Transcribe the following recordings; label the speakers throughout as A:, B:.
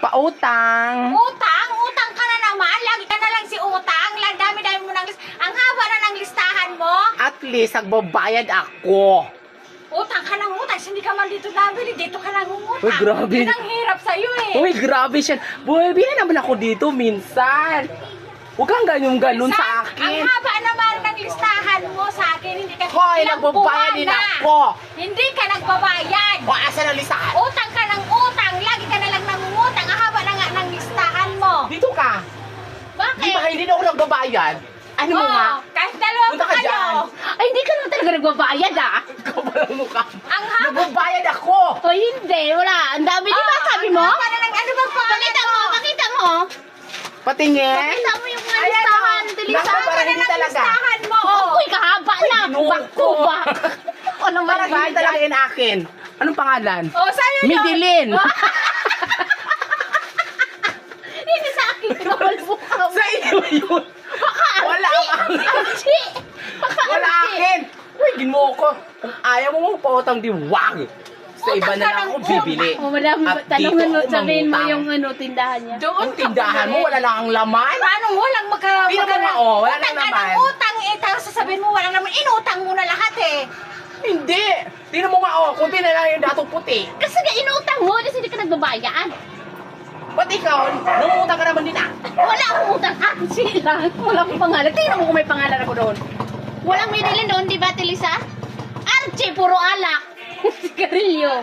A: pautang.
B: Utang? Utang ka na naman. Lagi ka na lang si utang. Dami-dami mo ng list. Ang haba na ng listahan mo.
A: At least, nagbabayad ako.
B: Utang ka ng utang. Hindi ka man dito nabili. Dito ka nangungutang.
A: Uy, grabe.
B: Yun ang hirap sa'yo eh.
A: Uy, grabe siya. Buhay, na naman ako dito minsan. Huwag kang ganyan-ganon sa
B: Ang
A: akin.
B: haba naman ng listahan mo sa akin. Hindi ka
A: Hoy,
B: ilang
A: nagbabayad
B: buwan
A: din
B: na.
A: ako.
B: Hindi ka nagbabayad.
A: O, asa na listahan?
B: Utang ka ng utang. Lagi ka na lang nangungutang. Ang haba na nga ng listahan mo.
A: Dito ka.
B: Bakit?
A: Di ba hindi na ako nagbabayad? Ano mo nga?
B: Kahit dalawa
A: Punta
B: pa
A: ka
B: kayo.
A: dyan.
C: Ay, hindi ka naman talaga nagbabayad, ah.
A: Kapalang mukha.
B: Ang haba.
A: Nagbabayad ako.
C: O, hindi. Wala. Ang dami. Di ba sabi mo?
B: Ang haba na ng ano ba pa?
C: Pakita mo. Pakita mo.
A: Patingin.
C: Pakita mo yung mga
B: Ayan,
C: listahan.
B: oh.
C: Tilisa.
A: Naku, parang hindi
B: ng
A: talaga.
B: listahan mo. Oh.
C: Uy, kahaba na.
A: Ay,
C: Bako
A: nuko.
C: ba? Ano man
A: Parang hindi talaga yun akin. Anong pangalan?
B: Oh, sa'yo yun.
A: Midilin.
C: Hindi sa akin. Bawal mo ka.
A: Sa iyo yun. Wala ang
C: Archie. Baka
A: Wala
C: Archie.
A: akin. Uy, ginuo ko. Kung ayaw mo mong pautang di wag. Sa iba
B: Utang
A: na
B: ka
A: lang
B: ng
A: ako bibili.
C: O, madami.
A: At
C: Tanungan
A: dito
C: mo.
A: ako
C: Sabihin mo
A: mangutang.
C: yung tindahan niya.
B: Doon
A: Ang tindahan mo, wala lang ang laman.
B: Paano walang
A: Di naman nga, oh, wala
B: utang
A: lang
B: ka
A: naman.
B: ng utang eh. Tapos sasabihin mo walang naman. Inutang mo na lahat eh.
A: Hindi. Tingnan mo nga, oh, kunti na lang yung datong puti.
C: Kasi nga inutang mo. Kasi hindi ka nagbabayad.
A: Ba't ikaw, nangungutang ka naman din ah.
C: Wala akong utang. Archie lang. Wala akong pangalan. Tingnan mo kung may pangalan ako doon. Walang binili doon, di ba, Tilisa? Archie, puro alak. Sigarilyo.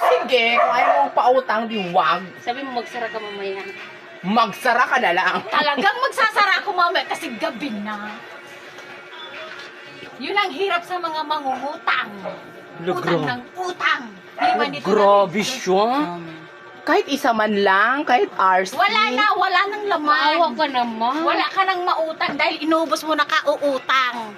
A: Sige, kung ayaw mong pautang, di wag.
C: Sabi mo, magsara ka mamaya.
A: Magsara ka na lang.
B: Talagang magsasara ako mamaya kasi gabi na. Yun ang hirap sa mga mangungutang. Utang ng utang. Hindi man dito
A: Grabe
B: natin-
A: siya. Kahit isa man lang, kahit RC.
B: Wala na, wala nang laman.
C: Maawa ka naman.
B: Wala ka nang mautang dahil inubos mo na kauutang.